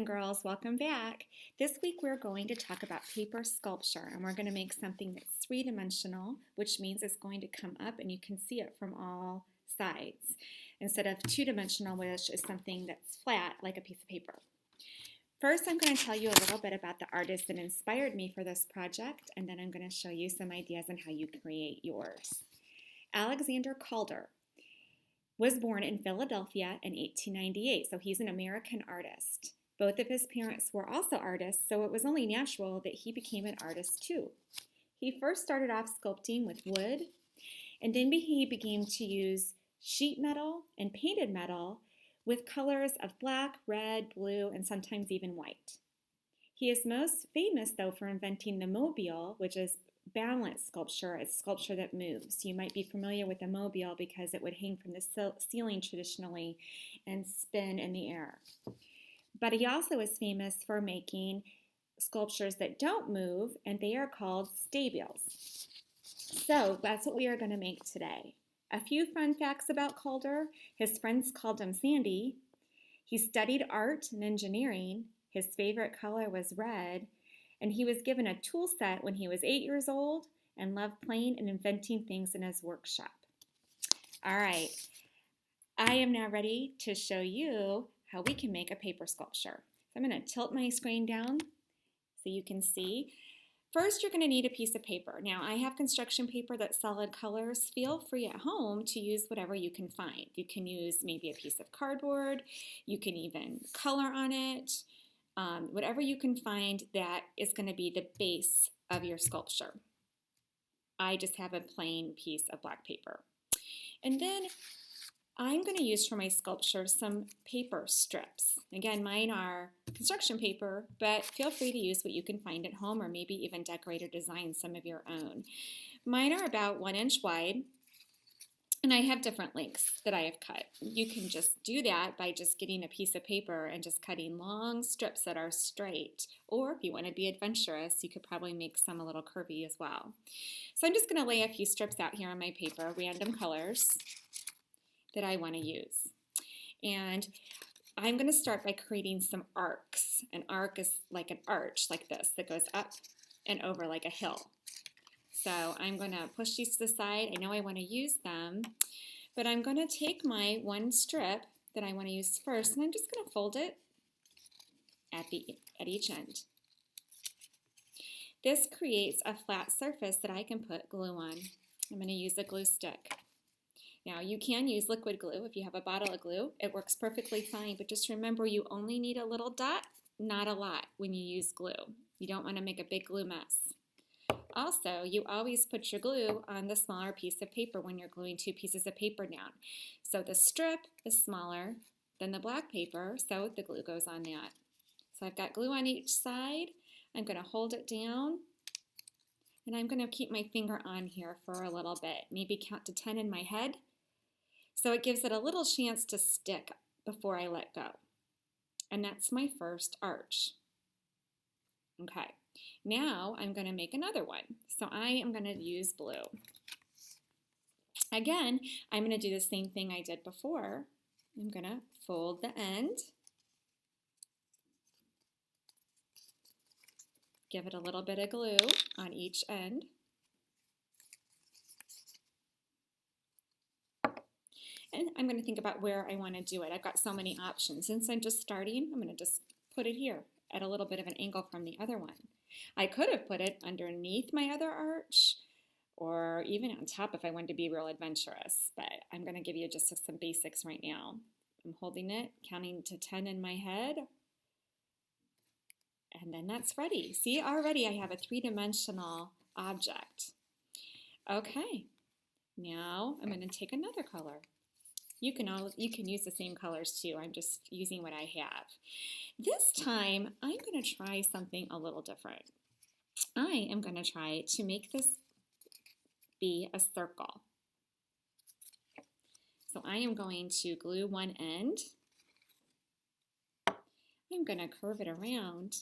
girls, welcome back. This week we're going to talk about paper sculpture, and we're going to make something that's three-dimensional, which means it's going to come up and you can see it from all sides, instead of two-dimensional, which is something that's flat like a piece of paper. First, I'm going to tell you a little bit about the artist that inspired me for this project, and then I'm going to show you some ideas on how you create yours. Alexander Calder was born in Philadelphia in 1898, so he's an American artist. Both of his parents were also artists, so it was only natural that he became an artist too. He first started off sculpting with wood, and then he began to use sheet metal and painted metal with colors of black, red, blue, and sometimes even white. He is most famous, though, for inventing the mobile, which is balance sculpture. It's sculpture that moves. You might be familiar with a mobile because it would hang from the ceiling traditionally and spin in the air. But he also is famous for making sculptures that don't move, and they are called stabiles. So that's what we are going to make today. A few fun facts about Calder. His friends called him Sandy. He studied art and engineering. His favorite color was red. And he was given a tool set when he was 8 years old and loved playing and inventing things in his workshop. All right, I am now ready to show you how we can make a paper sculpture. So I'm going to tilt my screen down so you can see. First, you're going to need a piece of paper. Now, I have construction paper that's solid colors. Feel free at home to use whatever you can find. You can use maybe a piece of cardboard. You can even color on it. Whatever you can find that is going to be the base of your sculpture. I just have a plain piece of black paper. And then I'm going to use for my sculpture some paper strips. Again, mine are construction paper, but feel free to use what you can find at home or maybe even decorate or design some of your own. Mine are about 1 inch wide. And I have different lengths that I have cut. You can just do that by just getting a piece of paper and just cutting long strips that are straight. Or if you want to be adventurous, you could probably make some a little curvy as well. So I'm just going to lay a few strips out here on my paper, random colors that I want to use. And I'm going to start by creating some arcs. An arc is like an arch like this that goes up and over like a hill. So I'm going to push these to the side. I know I want to use them, but I'm going to take my one strip that I want to use first, and I'm just going to fold it at each end. This creates a flat surface that I can put glue on. I'm going to use a glue stick. Now, you can use liquid glue if you have a bottle of glue. It works perfectly fine, but just remember you only need a little dot, not a lot, when you use glue. You don't want to make a big glue mess. Also, you always put your glue on the smaller piece of paper when you're gluing two pieces of paper down. So the strip is smaller than the black paper, so the glue goes on that. So I've got glue on each side. I'm going to hold it down, and I'm going to keep my finger on here for a little bit, maybe count to 10 in my head. So it gives it a little chance to stick before I let go. And that's my first arch. Okay. Now I'm going to make another one. So I am going to use blue. Again, I'm going to do the same thing I did before. I'm going to fold the end. Give it a little bit of glue on each end. And I'm going to think about where I want to do it. I've got so many options. Since I'm just starting, I'm going to just put it here at a little bit of an angle from the other one. I could have put it underneath my other arch or even on top if I wanted to be real adventurous, but I'm going to give you just some basics right now. I'm holding it, counting to 10 in my head, and then that's ready. See, already I have a three-dimensional object. Okay, now I'm going to take another color. You can use the same colors too. I'm just using what I have. This time, I'm going to try something a little different. I am going to try to make this be a circle. So I am going to glue one end. I'm going to curve it around,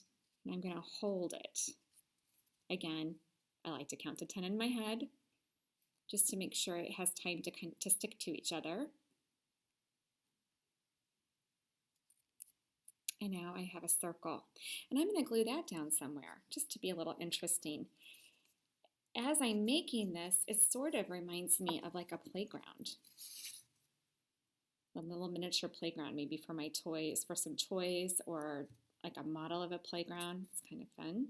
and I'm going to hold it. Again, I like to count to 10 in my head, just to make sure it has time to stick to each other. And now I have a circle. And I'm going to glue that down somewhere just to be a little interesting. As I'm making this, it sort of reminds me of like a playground. A little miniature playground, maybe for my toys, for some toys, or like a model of a playground. It's kind of fun.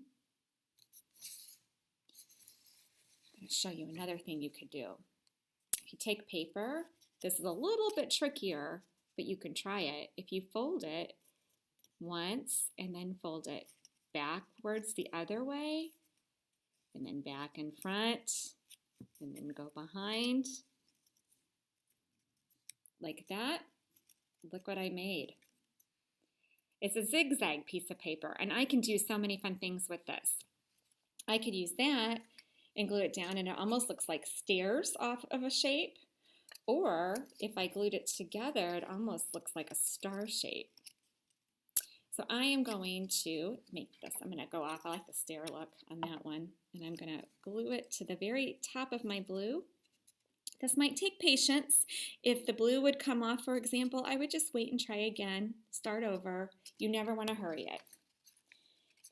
I'm going to show you another thing you could do. If you take paper, this is a little bit trickier, but you can try it. If you fold it once and then fold it backwards the other way, and then back in front, and then go behind, like that, look what I made. It's a zigzag piece of paper, and I can do so many fun things with this. I could use that and glue it down, and it almost looks like stairs off of a shape. Or if I glued it together, it almost looks like a star shape. So I am going to make this. I'm going to go off. I like the stair look on that one. And I'm going to glue it to the very top of my blue. This might take patience. If the blue would come off, for example, I would just wait and try again. Start over. You never want to hurry it.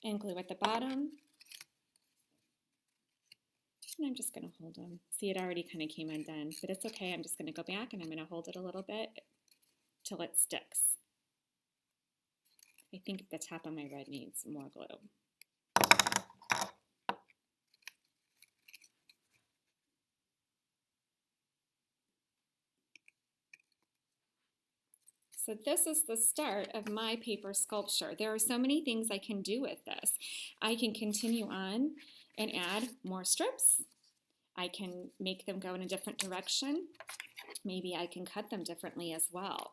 And glue at the bottom. And I'm just going to hold them. See, it already kind of came undone, but it's okay. I'm just going to go back and I'm going to hold it a little bit till it sticks. I think the top of my red needs more glue. So this is the start of my paper sculpture. There are so many things I can do with this. I can continue on and add more strips. I can make them go in a different direction. Maybe I can cut them differently as well.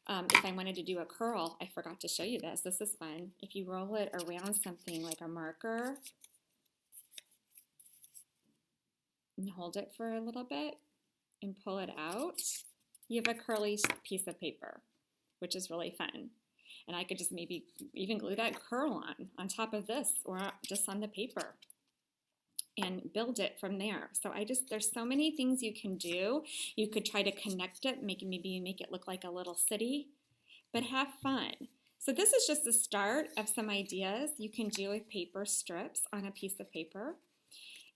If I wanted to do a curl, I forgot to show you this. This is fun. If you roll it around something like a marker and hold it for a little bit and pull it out, you have a curly piece of paper, which is really fun. And I could just maybe even glue that curl on top of this or just on the paper and build it from there. So there's so many things you can do. You could try to connect it, maybe make it look like a little city, but have fun. So this is just the start of some ideas you can do with paper strips on a piece of paper.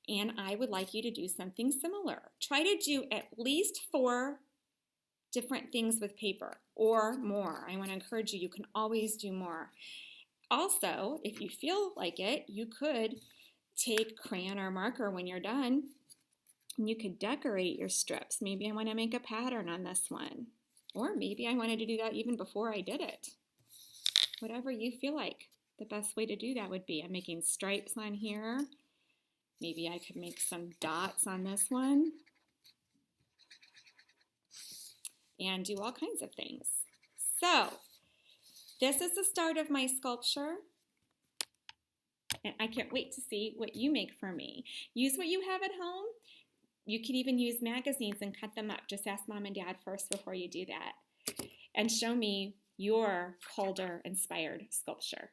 And I would like you to do something similar. Try to do at least 4 different things with paper or more. I want to encourage you, you can always do more. Also, if you feel like it, you could take crayon or marker when you're done, and you could decorate your strips. Maybe I want to make a pattern on this one, or maybe I wanted to do that even before I did it. Whatever you feel like the best way to do that would be. I'm making stripes on here. Maybe I could make some dots on this one and do all kinds of things. So this is the start of my sculpture. And I can't wait to see what you make for me. Use what you have at home. You can even use magazines and cut them up. Just ask Mom and Dad first before you do that. And show me your Calder-inspired sculpture.